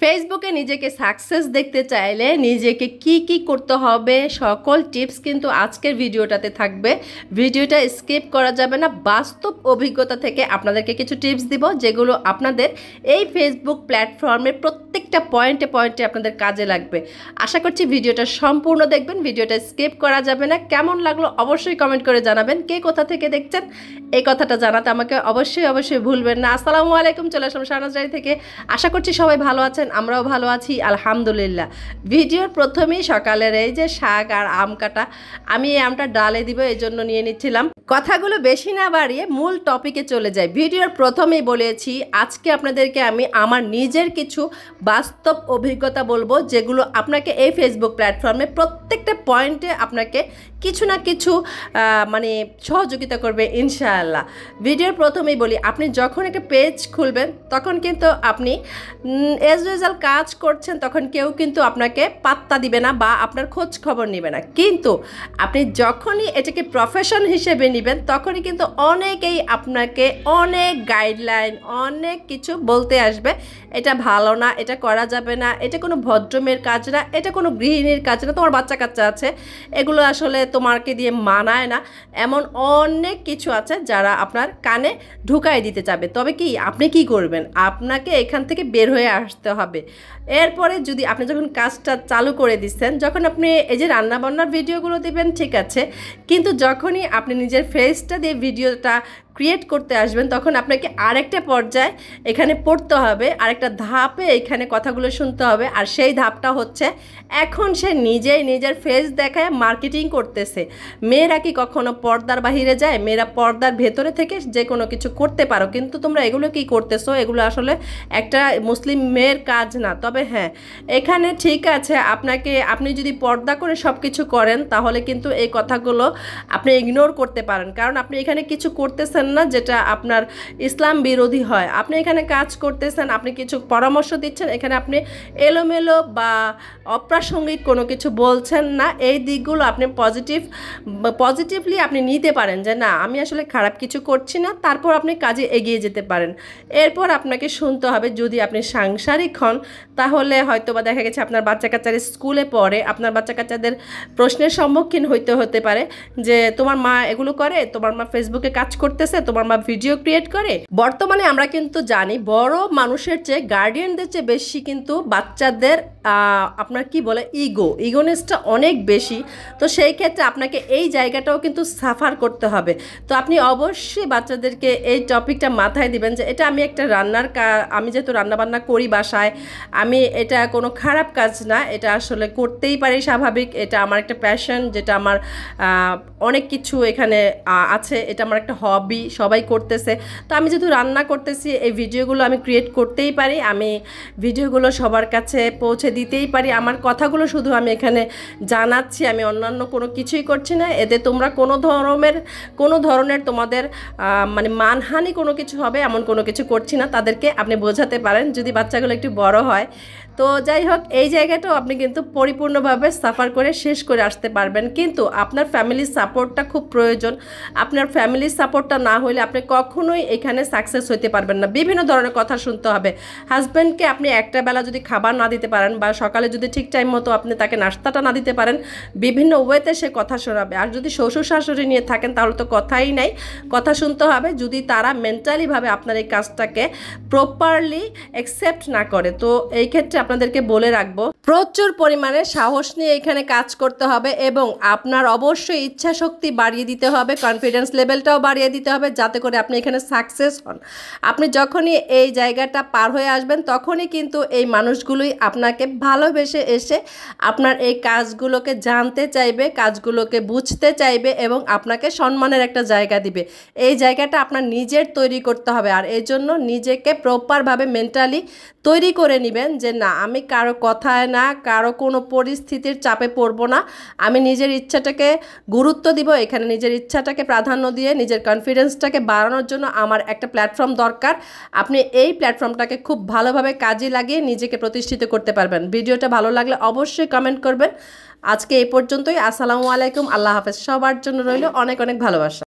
ফেসবুকে নিজেকে সাকসেস দেখতে চাইলে নিজেকে কি করতে হবে সকল টিপস কিন্তু আজকের ভিডিওটাতে থাকবে। ভিডিওটা স্কিপ করা যাবে না। বাস্তব অভিজ্ঞতা থেকে আপনাদেরকে কিছু টিপস দিব যেগুলো আপনাদের এই ফেসবুক প্ল্যাটফর্মের প্রত্যেকটা পয়েন্টে পয়েন্টে আপনাদের কাজে লাগবে। আশা করছি ভিডিওটা সম্পূর্ণ দেখবেন, ভিডিওটা স্কিপ করা যাবে না। কেমন লাগলো অবশ্যই কমেন্ট করে জানাবেন। কে কোথা থেকে দেখছেন এই কথাটা জানাতে আমাকে অবশ্যই ভুলবেন না। আসসালামু আলাইকুম, চলে আসলাম শাহনাজ ডায়েরি থেকে। আশা করছি সবাই ভালো আছেন, আমরাও ভালো আছি আলহামদুলিল্লাহ। ভিডিওর প্রথমেই সকালের এই যে শাক আর আম কাটা, আমি এই আমটা ডালে দিব এই জন্য নিয়ে নিচ্ছিলাম। কথাগুলো বেশি না বাড়িয়ে মূল টপিকে চলে যাই। ভিডিওর প্রথমেই বলেছি আজকে আপনাদেরকে আমি আমার নিজের কিছু বাস্তব অভিজ্ঞতা বলবো যেগুলো আপনাকে এই ফেসবুক প্ল্যাটফর্মে প্রত্যেকটা পয়েন্টে আপনাকে কিছু না কিছু মানে সহযোগিতা করবে ইনশাআল্লাহ। ভিডিওর প্রথমেই বলি, আপনি যখন একটা পেজ খুলবেন তখন কিন্তু আপনি এজ ইউজুয়াল কাজ করছেন, তখন কেউ কিন্তু আপনাকে পাত্তা দিবে না বা আপনার খোঁজ খবর নেবে না। কিন্তু আপনি যখনই এটাকে প্রফেশন হিসেবে নেবেন তখনই কিন্তু অনেকেই আপনাকে অনেক গাইডলাইন অনেক কিছু বলতে আসবে। এটা ভালো না, এটা করা যাবে না, এটা কোনো ভদ্রমের কাজ না, এটা কোনো গৃহিণীর কাজ না, তোমার বাচ্চা কাচ্চা আছে, এগুলো আসলে তোমাকে দিয়ে মানায় না, এমন অনেক কিছু আছে যারা আপনার কানে ঢুকাই দিতে চাবে। তবে কি আপনি কি করবেন? আপনাকে এখান থেকে বের হয়ে আসতে হবে। এরপরে যদি আপনি যখন কাজটা চালু করে দিচ্ছেন, যখন আপনি এই যে রান্নাবান্নার ভিডিওগুলো দিবেন ঠিক আছে, কিন্তু যখনই আপনি নিজের ফেসটা দিয়ে ভিডিওটা ক্রিয়েট করতে আসবেন তখন আপনাকে আরেকটা পর্যায়ে এখানে পড়তে হবে, আরেকটা ধাপে এখানে কথাগুলো শুনতে হবে। আর সেই ধাপটা হচ্ছে এখন সে নিজেই নিজের ফেস দেখায় মার্কেটিং করতেছে। মেয়েরা কি কখনো পর্দার বাহিরে যায়? মেয়েরা পর্দার ভেতরে থেকে যে কোনো কিছু করতে পারো, কিন্তু তোমরা এগুলো কি করতেছো? এগুলো আসলে একটা মুসলিম মেয়ের কাজ না। তবে হ্যাঁ, এখানে ঠিক আছে, আপনি যদি পর্দা করে সব কিছু করেন তাহলে কিন্তু এই কথাগুলো আপনি ইগনোর করতে পারেন, কারণ আপনি এখানে কিছু করতেছেন না যেটা আপনার ইসলাম বিরোধী হয়। আপনি এখানে কাজ করতেছেন, আপনি কিছু পরামর্শ দিচ্ছেন, এখানে আপনি এলোমেলো বা অপ্রাসঙ্গিক কোনো কিছু বলছেন না। এই দিকগুলো আপনি পজিটিভলি আপনি নিতে পারেন যে না, আমি আসলে খারাপ কিছু করছি না, তারপর আপনি কাজে এগিয়ে যেতে পারেন। এরপর আপনাকে শুনতে হবে, যদি আপনি সাংসারিক হন তাহলে হয়তো বা দেখা গেছে আপনার বাচ্চা কাচ্চারা স্কুলে পড়ে, আপনার বাচ্চা কাচ্চাদের প্রশ্নের সম্মুখীন হতে পারে যে তোমার মা এগুলো করে, তোমার মা ফেসবুকে কাজ করতেছে, তোমার মা ভিডিও ক্রিয়েট করে। বর্তমানে আমরা কিন্তু জানি বড় মানুষের চেয়ে গার্ডিয়ানদের চেয়ে বেশি কিন্তু বাচ্চাদের আপনার কি বলে ইগোনেসটা অনেক বেশি। তো সেই ক্ষেত্রে আপনাকে এই জায়গাটাও কিন্তু সাফার করতে হবে। তো আপনি অবশ্যই বাচ্চাদেরকে এই টপিকটা মাথায় দিবেন যে এটা আমি একটা আমি যেহেতু রান্নাবান্না করি বাসায়, আমি এটা কোনো খারাপ কাজ না, এটা আসলে করতেই পারি স্বাভাবিক, এটা আমার একটা প্যাশন, যেটা আমার অনেক কিছু এখানে আছে, এটা আমার একটা হবি, সবাই করতেছে। তো আমি যেহেতু রান্না করতেছি এই ভিডিওগুলো আমি ক্রিয়েট করতেই পারি, আমি ভিডিওগুলো সবার কাছে পৌঁছে দিতেই পারি। আমার কথাগুলো শুধু আমি এখানে জানাচ্ছি, আমি অন্যান্য কোনো কিছুই করছি না। এতে তোমরা কোনো ধরনের তোমাদের মানে মানহানি কোনো কিছু হবে এমন কোনো কিছু করছি না, তাদেরকে আপনি বোঝাতে পারেন যদি বাচ্চাগুলো একটু বড় হয়। তো যাই হোক, এই জায়গাটাও আপনি কিন্তু পরিপূর্ণভাবে সাফার করে শেষ করে আসতে পারবেন। কিন্তু আপনার ফ্যামিলির সাপোর্টটা খুব প্রয়োজন। আপনার ফ্যামিলির সাপোর্টটা না হলে আপনি কখনোই এখানে সাকসেস হতে পারবেন না। বিভিন্ন ধরনের কথা শুনতে হবে। হাজব্যান্ডকে আপনি একটা বেলা যদি খাবার না দিতে পারেন বা সকালে যদি ঠিক টাইম মতো আপনি তাকে নাস্তাটা না দিতে পারেন, বিভিন্ন ওয়েতে সে কথা শোনাবে। আর যদি শ্বশুর শাশুড়ি নিয়ে থাকেন তাহলে তো কথাই নাই, কথা শুনতে হবে যদি তারা মেন্টালিভাবে আপনার এই কাজটাকে প্রপারলি অ্যাকসেপ্ট না করে। তো এই ক্ষেত্রে আপনাদেরকে বলে রাখবো, প্রচুর পরিমাণে সাহস নিয়ে এখানে কাজ করতে হবে এবং আপনার অবশ্যই ইচ্ছা শক্তি বাড়িয়ে দিতে হবে, কনফিডেন্স লেভেলটাও বাড়িয়ে দিতে হবে যাতে করে আপনি এখানে সাকসেস হন। আপনি যখনই এই জায়গাটা পার হয়ে আসবেন তখনই কিন্তু এই মানুষগুলোই আপনাকে ভালোবেসে এসে আপনার এই কাজগুলোকে জানতে চাইবে, কাজগুলোকে বুঝতে চাইবে এবং আপনাকে সম্মানের একটা জায়গা দিবে। এই জায়গাটা আপনার নিজের তৈরি করতে হবে। আর এই জন্য নিজেকে প্রপারভাবে মেন্টালি তৈরি করে নেবেন যে না, আমি কারো কথায় না, কারো কোনো পরিস্থিতির চাপে পড়ব না, আমি নিজের ইচ্ছাটাকে গুরুত্ব দিব। এখানে নিজের ইচ্ছাটাকে প্রাধান্য দিয়ে নিজের কনফিডেন্সটাকে বাড়ানোর জন্য আমার একটা প্ল্যাটফর্ম দরকার। আপনি এই প্ল্যাটফর্মটাকে খুব ভালোভাবে কাজে লাগিয়ে নিজেকে প্রতিষ্ঠিত করতে পারবেন। ভিডিওটা ভালো লাগলে অবশ্যই কমেন্ট করবেন। আজকে এই পর্যন্তই। আসসালামু আলাইকুম, আল্লাহ হাফেজ। সবার জন্য রইল অনেক ভালোবাসা।